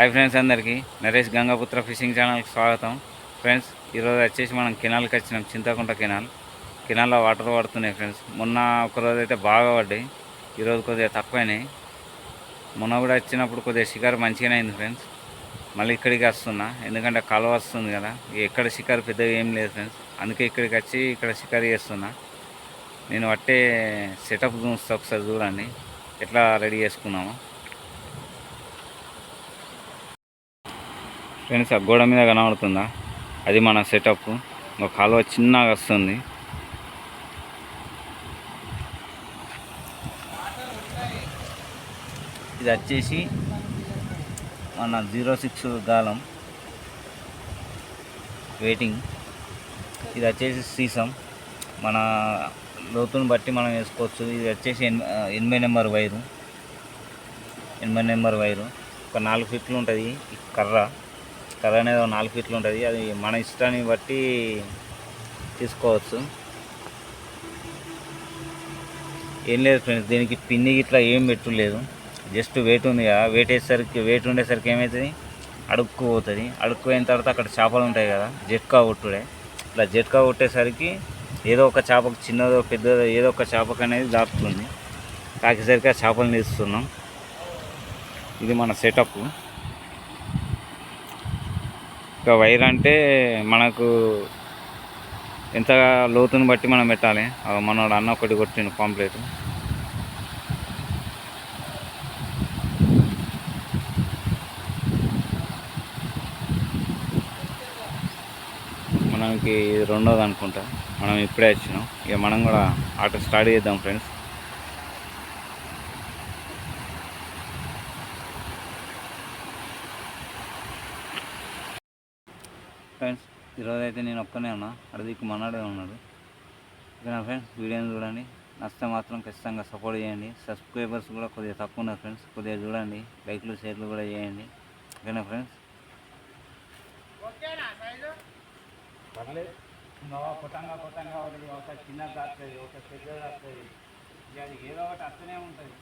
Hi friends, అందరికీ Naresh Gangaputra fishing ఛానల్కి స్వాగతం. ఫ్రెండ్స్, ఈరోజు వచ్చేసి మనం కెనాల్కి వచ్చినాం. చింతకుంట కెనాల్లో వాటర్ పడుతున్నాయి ఫ్రెండ్స్. మొన్న ఒకరోజు అయితే బాగా పడ్డాయి, ఈరోజు కొద్దిగా తక్కువైనాయి. మొన్న కూడా వచ్చినప్పుడు కొద్దిగా షికారు మంచిగానే అయింది ఫ్రెండ్స్. మళ్ళీ ఇక్కడికి వస్తున్నా, ఎందుకంటే కాలువ వస్తుంది కదా, ఎక్కడ షికారు పెద్దగా ఏం లేదు ఫ్రెండ్స్. అందుకే ఇక్కడికి వచ్చి ఇక్కడ షికారు చేస్తున్నా. నేను పట్టే సెటప్ చూస్తా, ఒకసారి చూడండి ఎట్లా రెడీ చేసుకున్నామో. ఫ్రెండ్స్, ఆ గోడ మీద కనబడుతుందా, అది మన సెటప్. ఒక కాలువ చిన్నగా వస్తుంది. ఇది వచ్చేసి మన 06 గాలం వెయిటింగ్. ఇది వచ్చేసి సీసం, మన లోతుని బట్టి మనం వేసుకోవచ్చు. ఇది వచ్చేసి 8 నెంబర్ వైరు, 8 నెంబర్ వైరు. ఒక 4 ఫీట్లు ఉంటుంది ఈ కర్ర అనేది. 4 ఫీట్లు ఉంటుంది. అది మన ఇష్టాన్ని బట్టి తీసుకోవచ్చు. ఏం లేదు ఫ్రెండ్స్, దీనికి పిన్ని ఇట్లా ఏం పెట్టులేదు, జస్ట్ వెయిట్ ఉంది కదా. వెయిట్ ఉండేసరికి ఏమవుతుంది, అడుక్కు పోతుంది. అడుక్కు పోయిన తర్వాత అక్కడ చేపలు ఉంటాయి కదా, జట్కా కొట్టుడే. ఇట్లా జట్కా కొట్టేసరికి ఏదో ఒక చేపకు, చిన్నదో పెద్దదో ఏదో ఒక చేపకు అనేది దాటుతుంది. తాకేసరికి ఆ చేపలు తీస్తున్నాం. ఇది మన సెటప్. ఇంకా వైర్ అంటే మనకు ఎంత లోతుని బట్టి మనం పెట్టాలి. మనోడు అన్న ఒకటి కొట్టిండు పాంప్లెట్. మనకి రెండోది అనుకుంటా, మనం ఇప్పుడే వచ్చినాం. ఇక మనం కూడా ఆట స్టార్ట్ చేద్దాం ఫ్రెండ్స్. ఫ్రెండ్స్, ఈరోజు అయితే నేను ఒక్కనే ఉన్నా, అడిదికి మన్నాడే ఉన్నాడు. ఓకేనా ఫ్రెండ్స్, వీడియోని చూడండి. నచ్చితే మాత్రం ఖచ్చితంగా సపోర్ట్ చేయండి. సబ్స్క్రైబర్స్ కూడా కొద్దిగా తక్కువ ఉన్నారు ఫ్రెండ్స్, కొద్దిగా చూడండి. లైక్లు షేర్లు కూడా చేయండి. ఓకేనా ఫ్రెండ్స్. పర్లేదు, కొట్టంగా ఒక చిన్నది వస్తుంది, ఒక పెద్దది వస్తుంది. ఇక అది ఏదో ఒకటి వస్తూనే ఉంటుంది.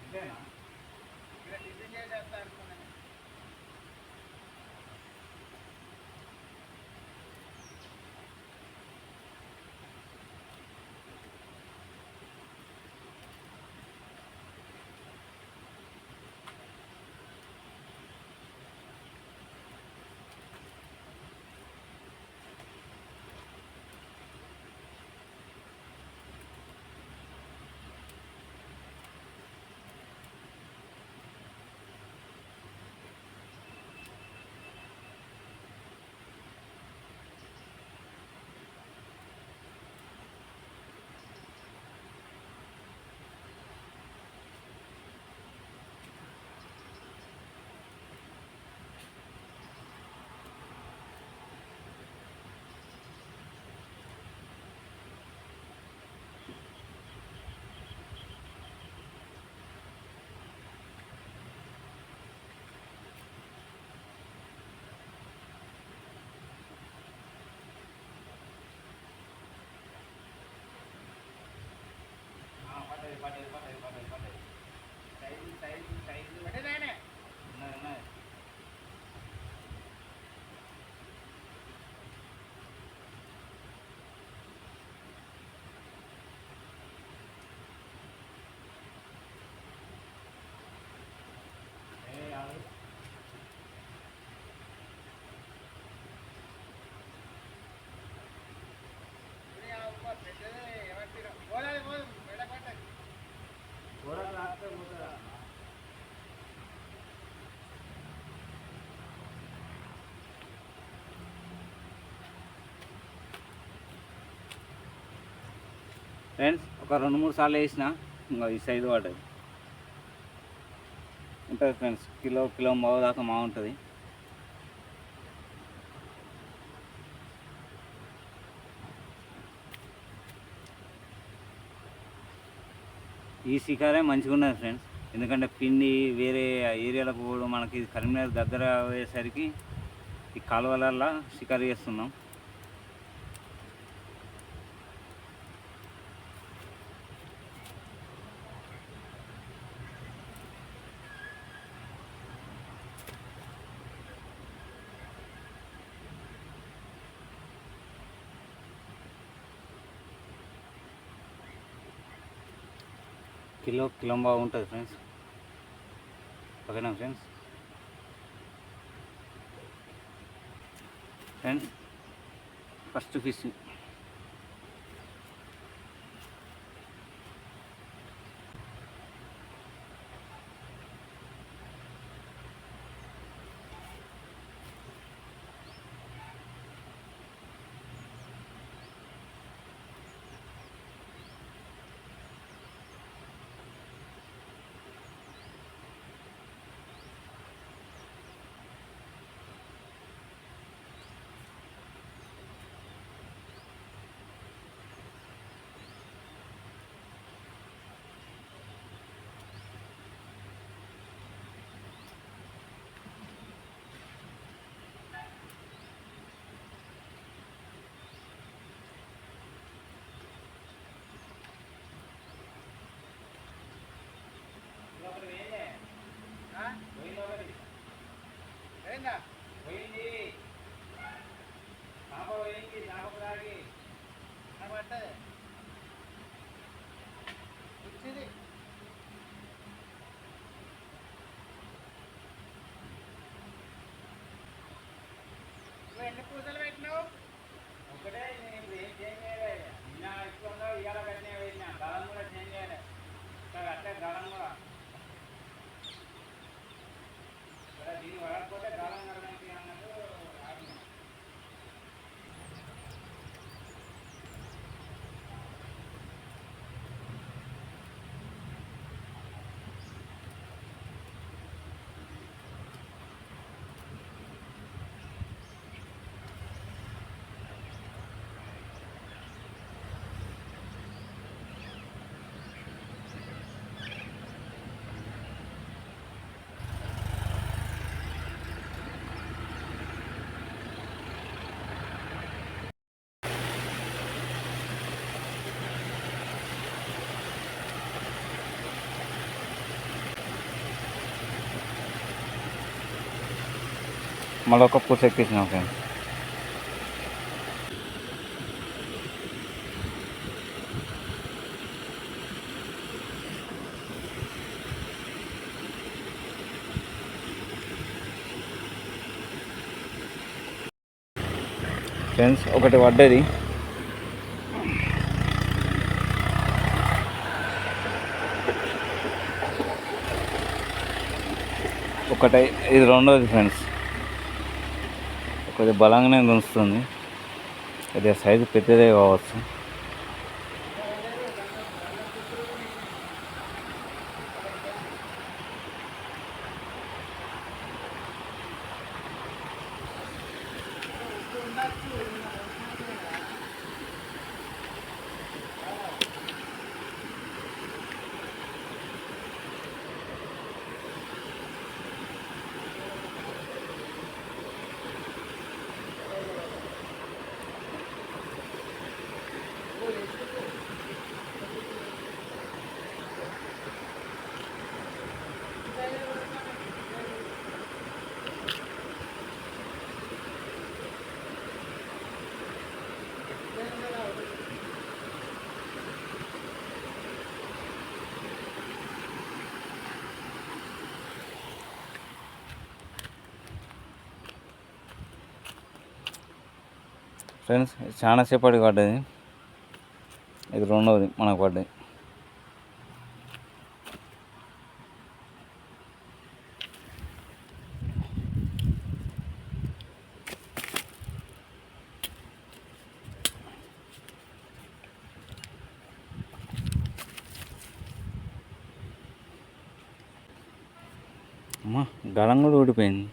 అంతేనా? ఫ్రెండ్స్, ఒక 2-3 సార్లు వేసిన ఇంకా ఈ సైజు పడ్డది. ఉంటుంది ఫ్రెండ్స్, కిలో మావు దాకా మా ఉంటుంది. ఈ షికారే మంచిగా ఉన్నది ఫ్రెండ్స్, ఎందుకంటే పిండి వేరే ఏరియాలకు కూడా మనకి కరీంనగర్ దగ్గర అయ్యేసరికి ఈ కాలువలల్లో షికారు చేస్తున్నాం. కిలో బాగుంటుంది ఫ్రెండ్స్. ఓకేనా ఫ్రెండ్స్. ఫస్ట్ ఫిష్ ఎన్ని పూసలు పెట్టినావు? ఒకటే. నేను ఇప్పుడు ఏం చేంజ్ చేయలేదు. నిన్న ఎక్కువ ఇవాళ పెట్టినా పెట్టినా గలం కూడా చేంజ్ చేయలేదు. అట్టే గలం కూడా దీన్ని పడకపోతే గలం కడడానికి అన్నట్టు ఆడినా. మళ్ళీ ఒక పూస ఎక్కించినాం ఫ్రెండ్స్. ఒకటి పడ్డది. ఒకటి ఇది రెండోది ఫ్రెండ్స్. కొద్దిగా బలంగానే గుంస్తుంది. కొద్దిగా సైజు పెద్దదే కావచ్చు. ఫ్రెండ్స్ చాలా సేపటికి పడ్డది. ఇది రెండవది మనకు పడ్డది. అమ్మా గలం కూడా ఊడిపోయింది.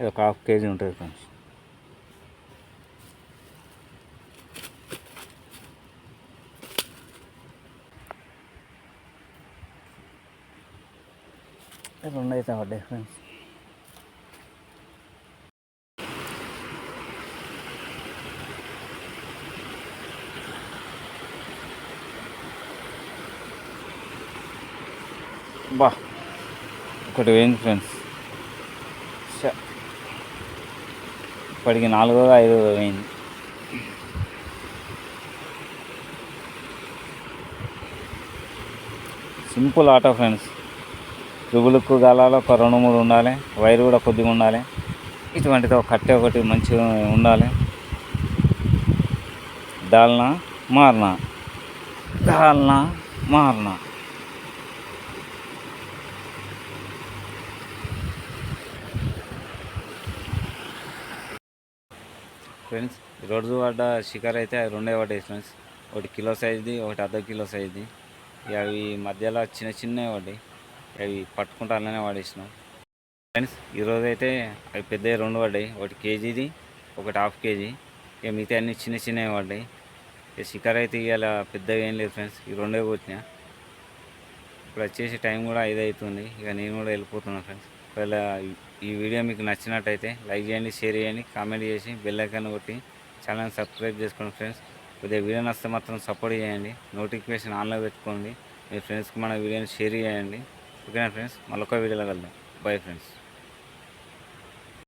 ఇది ఒక 1/2 kg ఉంటుంది ఫ్రెండ్స్. రెండు అయితే పడ్డాయి ఫ్రెండ్స్. బా ఒకటి వేయింది ఫ్రెండ్స్. ఇప్పటికి 4వ 5వ వేయింది. సింపుల్ ఆట ఫ్రెండ్స్. ట్రిబుల్కు గాలాలో ఒక 2-3 ఉండాలి, వైర్ కూడా కొద్దిగా ఉండాలి. ఇటువంటిది ఒక కట్టె ఒకటి మంచిగా ఉండాలి. దాల్నా మారనా, దాల్నా మారనా. ఫ్రెండ్స్ ఈరోజు పడ్డ షికార్ అయితే అవి 2 పడ్డాయి ఫ్రెండ్స్. ఒకటి కిలో సైజుది, ఒకటి అర్ధ కిలో సైజుది. అవి మధ్యలో చిన్న చిన్నవి పడ్డాయి. అవి పట్టుకుంటూ అలానే పడేసినాం ఫ్రెండ్స్. ఈరోజు అయితే అవి పెద్దవి 2 పడ్డాయి. ఒకటి కేజీది, ఒకటి హాఫ్ కేజీ. మిగతా అన్నీ చిన్న చిన్నవి పడ్డాయి. షికార్ అయితే ఇలా పెద్దగా ఏం లేదు ఫ్రెండ్స్. ఈ 2 కొట్టినా. ఇప్పుడు వచ్చేసి టైం కూడా 5 అవుతుంది. ఇక నేను కూడా వెళ్ళిపోతున్నాను ఫ్రెండ్స్. ఒకవేళ ఈ వీడియో మీకు నచ్చినట్టయితే లైక్ చేయండి, షేర్ చేయండి, కామెంట్ చేసి బెల్ ఐకాన్ కొట్టి ఛానల్ సబ్స్క్రైబ్ చేసుకోండి ఫ్రెండ్స్. కొద్దిగా వీడియో నచ్చితే మాత్రం సపోర్ట్ చేయండి, నోటిఫికేషన్ ఆన్లో పెట్టుకోండి, మీ ఫ్రెండ్స్కి మన వీడియోని షేర్ చేయండి. ఓకేనా ఫ్రెండ్స్, మళ్ళొక వీడియోలో కలుద్దాం. Bye friends.